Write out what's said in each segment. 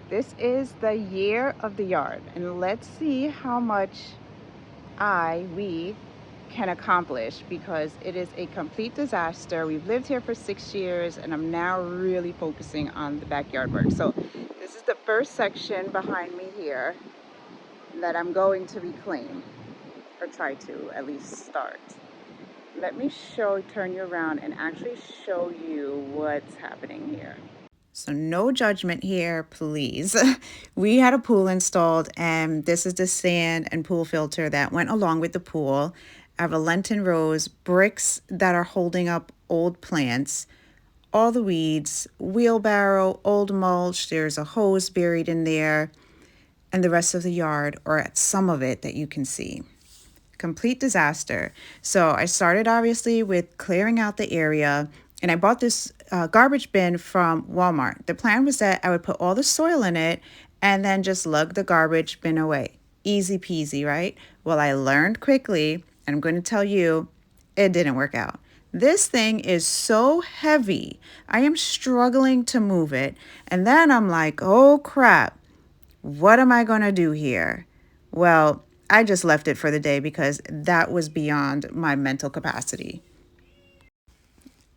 This is the year of the yard, and let's see how much we can accomplish, because it is a complete disaster. We've lived here for 6 years and I'm now really focusing on the backyard work. So this is the first section behind me here that I'm going to reclaim, or try to at least start. Let me turn you around and actually show you what's happening here. So no judgment here, please. We had a pool installed, and this is the sand and pool filter that went along with the pool. I have a Lenten rose, bricks that are holding up old plants, all the weeds, wheelbarrow, old mulch, there's a hose buried in there, and the rest of the yard, or some of it that you can see. Complete disaster. So I started obviously with clearing out the area, and I bought this garbage bin from Walmart. The plan was that I would put all the soil in it and then just lug the garbage bin away. Easy peasy, right? Well, I learned quickly, and I'm going to tell you, it didn't work out. This thing is so heavy. I am struggling to move it. And then I'm like, oh crap, what am I going to do here? Well, I just left it for the day because that was beyond my mental capacity.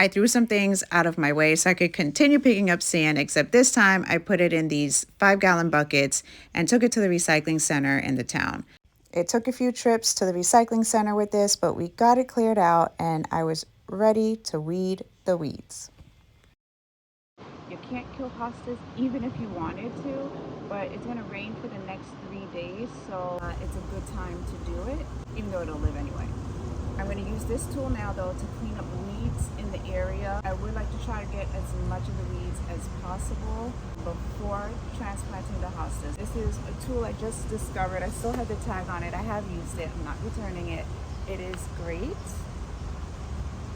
I threw some things out of my way so I could continue picking up sand, except this time I put it in these 5-gallon buckets and took it to the recycling center in the town. It took a few trips to the recycling center with this, but we got it cleared out and I was ready to weed the weeds. You can't kill hostas even if you wanted to, but it's going to rain for the next 3 days, so it's a good time to do it, even though it'll live anyway. I'm going to use this tool now, though, to clean up weeds in the area. I would like to try to get as much of the weeds as possible before transplanting the hostas. This is a tool I just discovered. I still have the tag on it. I have used it. I'm not returning it. It is great,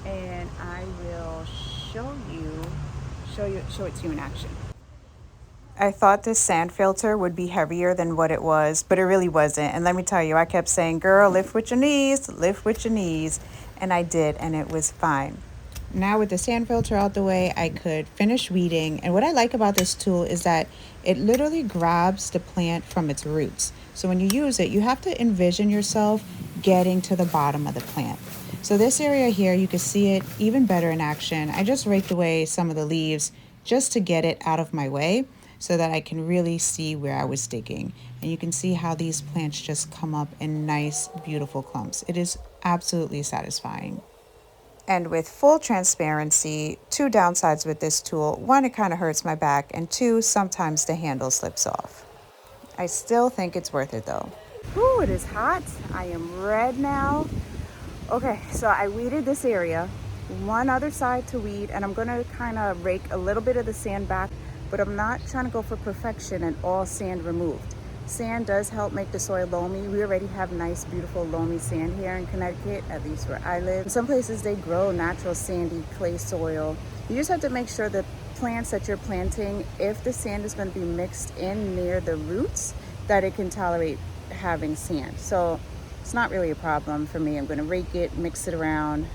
and I will show it to you in action. I thought this sand filter would be heavier than what it was, but it really wasn't. And let me tell you, I kept saying, girl, lift with your knees, lift with your knees. And I did, and it was fine. Now with the sand filter out the way, I could finish weeding. And what I like about this tool is that it literally grabs the plant from its roots. So when you use it, you have to envision yourself getting to the bottom of the plant. So this area here, you can see it even better in action. I just raked away some of the leaves just to get it out of my way, so that I can really see where I was digging. And you can see how these plants just come up in nice, beautiful clumps. It is absolutely satisfying. And with full transparency, 2 downsides with this tool. 1, it kind of hurts my back, and 2, sometimes the handle slips off. I still think it's worth it though. Ooh, it is hot. I am red now. Okay, so I weeded this area, one other side to weed, and I'm gonna kind of rake a little bit of the sand back, but I'm not trying to go for perfection and all sand removed. Sand does help make the soil loamy. We already have nice, beautiful loamy sand here in Connecticut, at least where I live. In some places they grow natural sandy clay soil. You just have to make sure the plants that you're planting, if the sand is going to be mixed in near the roots, that it can tolerate having sand. So it's not really a problem for me. I'm going to rake it, mix it around,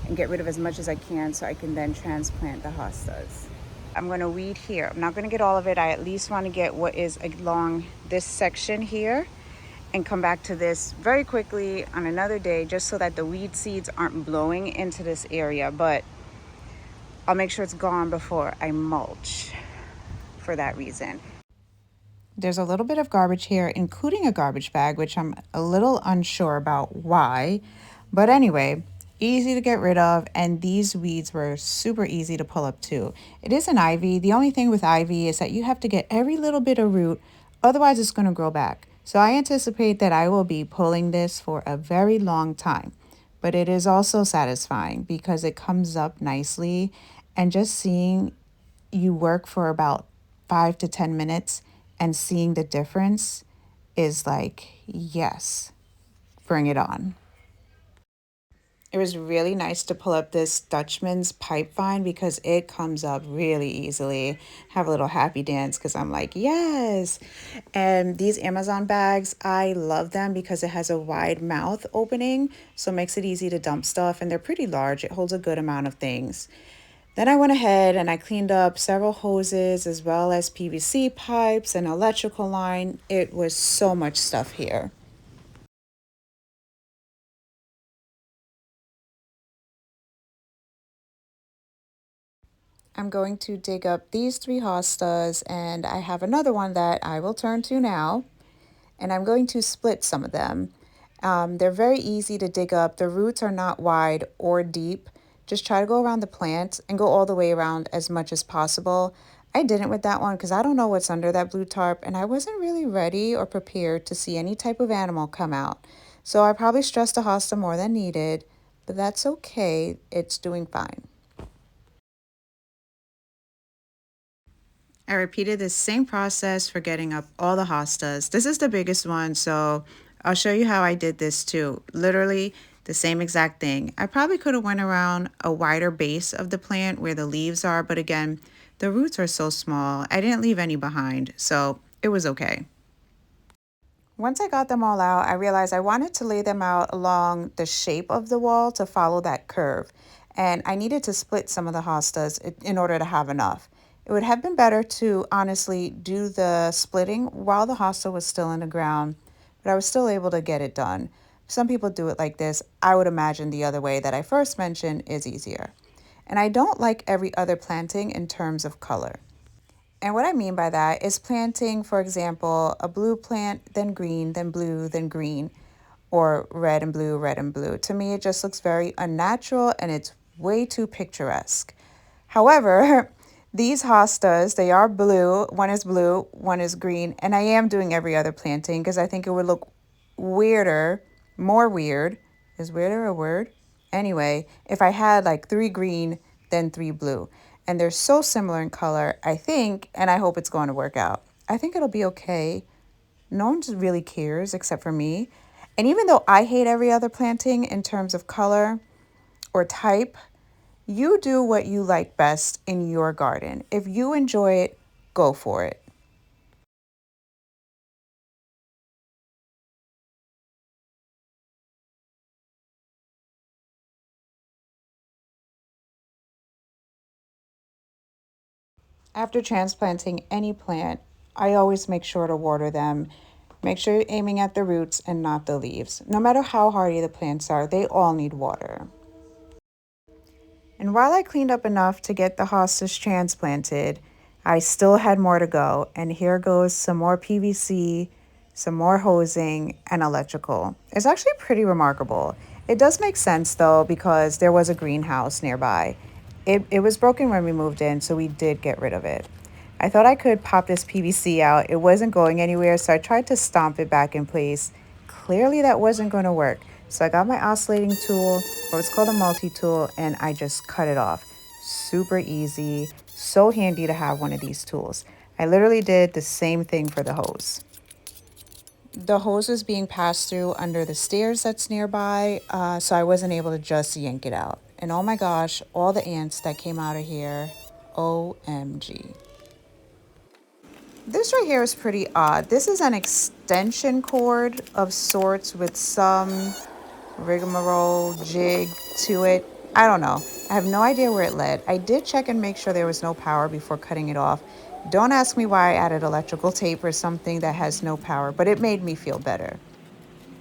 and get rid of as much as I can so I can then transplant the hostas. I'm going to weed here. I'm not going to get all of it. I at least want to get what is along this section here and come back to this very quickly on another day, just so that the weed seeds aren't blowing into this area. But I'll make sure it's gone before I mulch for that reason. There's a little bit of garbage here, including a garbage bag, which I'm a little unsure about why. But anyway, easy to get rid of, and these weeds were super easy to pull up too. It is an ivy. The only thing with ivy is that you have to get every little bit of root, otherwise it's going to grow back. So I anticipate that I will be pulling this for a very long time, but it is also satisfying because it comes up nicely, and just seeing you work for about 5 to 10 minutes and seeing the difference is like, yes, bring it on. It was really nice to pull up this Dutchman's pipe vine because it comes up really easily. Have a little happy dance because I'm like, yes. And these Amazon bags, I love them because it has a wide mouth opening, so it makes it easy to dump stuff, and they're pretty large. It holds a good amount of things. Then I went ahead and I cleaned up several hoses as well as PVC pipes and electrical line. It was so much stuff here. I'm going to dig up these three hostas, and I have another one that I will turn to now, and I'm going to split some of them. They're very easy to dig up. The roots are not wide or deep. Just try to go around the plant and go all the way around as much as possible. I didn't with that one because I don't know what's under that blue tarp, and I wasn't really ready or prepared to see any type of animal come out. So I probably stressed the hosta more than needed, but that's okay. It's doing fine. I repeated the same process for getting up all the hostas. This is the biggest one, so I'll show you how I did this too. Literally the same exact thing. I probably could have went around a wider base of the plant where the leaves are, but again, the roots are so small. I didn't leave any behind, so it was okay. Once I got them all out, I realized I wanted to lay them out along the shape of the wall to follow that curve. And I needed to split some of the hostas in order to have enough. It would have been better to honestly do the splitting while the hosta was still in the ground, but I was still able to get it done. Some people do it like this. I would imagine the other way that I first mentioned is easier. And I don't like every other planting in terms of color. And what I mean by that is planting, for example, a blue plant, then green, then blue, then green, or red and blue, red and blue. To me, it just looks very unnatural and it's way too picturesque. However, these hostas, they are blue. One is blue, one is green, and I am doing every other planting because I think it would look weirder, more weird. Is weirder a word? Anyway, if I had like three green, then three blue. And they're so similar in color, I think, and I hope it's going to work out. I think it'll be okay. No one really cares except for me. And even though I hate every other planting in terms of color or type, you do what you like best in your garden. If you enjoy it, go for it. After transplanting any plant, I always make sure to water them. Make sure you're aiming at the roots and not the leaves. No matter how hardy the plants are, they all need water. And while I cleaned up enough to get the hostas transplanted, I still had more to go. And here goes some more PVC, some more hosing, and electrical. It's actually pretty remarkable. It does make sense though, because there was a greenhouse nearby. It was broken when we moved in, so we did get rid of it. I thought I could pop this PVC out. It wasn't going anywhere, so I tried to stomp it back in place. Clearly that wasn't going to work. So I got my oscillating tool, or it's called a multi-tool, and I just cut it off. Super easy, so handy to have one of these tools. I literally did the same thing for the hose. The hose was being passed through under the stairs that's nearby, so I wasn't able to just yank it out. And oh my gosh, all the ants that came out of here, OMG. This right here is pretty odd. This is an extension cord of sorts with some rigmarole jig to it. I don't know. I have no idea where it led. I did check and make sure there was no power before cutting it off. Don't ask me why I added electrical tape or something that has no power, but it made me feel better.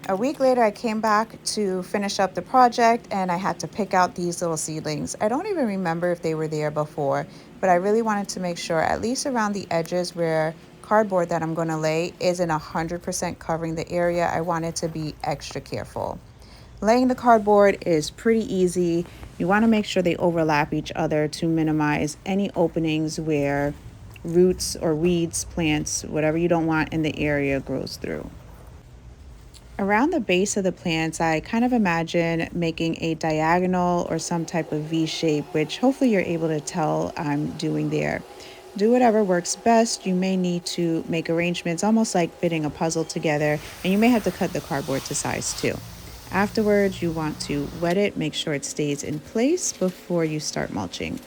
A week later, I came back to finish up the project and I had to pick out these little seedlings. I don't even remember if they were there before, but I really wanted to make sure, at least around the edges where cardboard that I'm going to lay isn't 100% covering the area, I wanted to be extra careful. Laying the cardboard is pretty easy. You want to make sure they overlap each other to minimize any openings where roots or weeds, plants, whatever you don't want in the area grows through. Around the base of the plants, I kind of imagine making a diagonal or some type of V shape, which hopefully you're able to tell I'm doing there. Do whatever works best. You may need to make arrangements almost like fitting a puzzle together, and you may have to cut the cardboard to size too. Afterwards, you want to wet it, make sure it stays in place before you start mulching.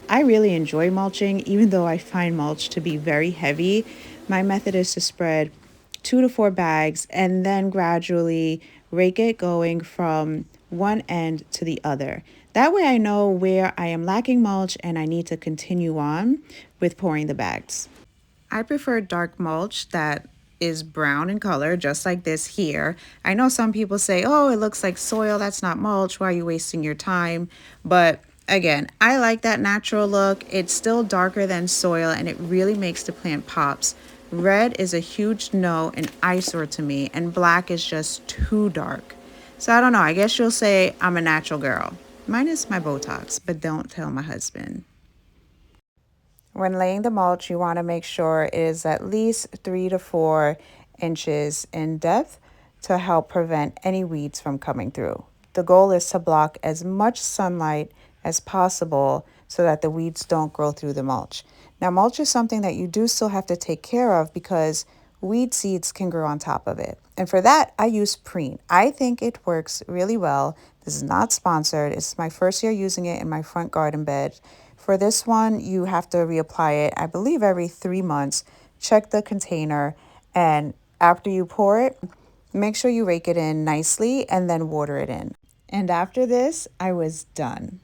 I really enjoy mulching, even though I find mulch to be very heavy. My method is to spread 2 to 4 bags and then gradually rake it going from one end to the other. That way I know where I am lacking mulch and I need to continue on with pouring the bags. I prefer dark mulch that is brown in color, just like this here. I know some people say, oh, it looks like soil. That's not mulch. Why are you wasting your time? But again, I like that natural look. It's still darker than soil and it really makes the plant pops. Red is a huge no, an eyesore to me, and black is just too dark. So I don't know. I guess you'll say I'm a natural girl. Minus my Botox, but don't tell my husband. When laying the mulch, you want to make sure it is at least 3 to 4 inches in depth to help prevent any weeds from coming through. The goal is to block as much sunlight as possible so that the weeds don't grow through the mulch. Now, mulch is something that you do still have to take care of because weed seeds can grow on top of it. And for that, I use Preen. I think it works really well. This is not sponsored. It's my first year using it in my front garden bed. For this one, you have to reapply it, I believe, every 3 months. Check the container, and after you pour it, make sure you rake it in nicely and then water it in. And after this, I was done.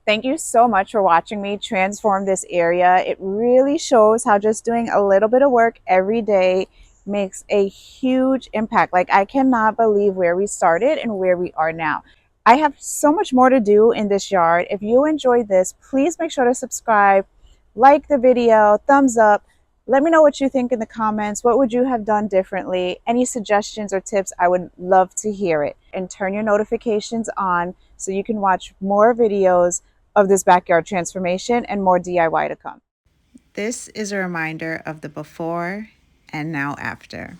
Thank you so much for watching me transform this area. It really shows how just doing a little bit of work every day makes a huge impact. Like, I cannot believe where we started and where we are now. I have so much more to do in this yard. If you enjoyed this, please make sure to subscribe, like the video, thumbs up. Let me know what you think in the comments. What would you have done differently? Any suggestions or tips? I would love to hear it. And turn your notifications on so you can watch more videos of this backyard transformation and more DIY to come. This is a reminder of the before and now after.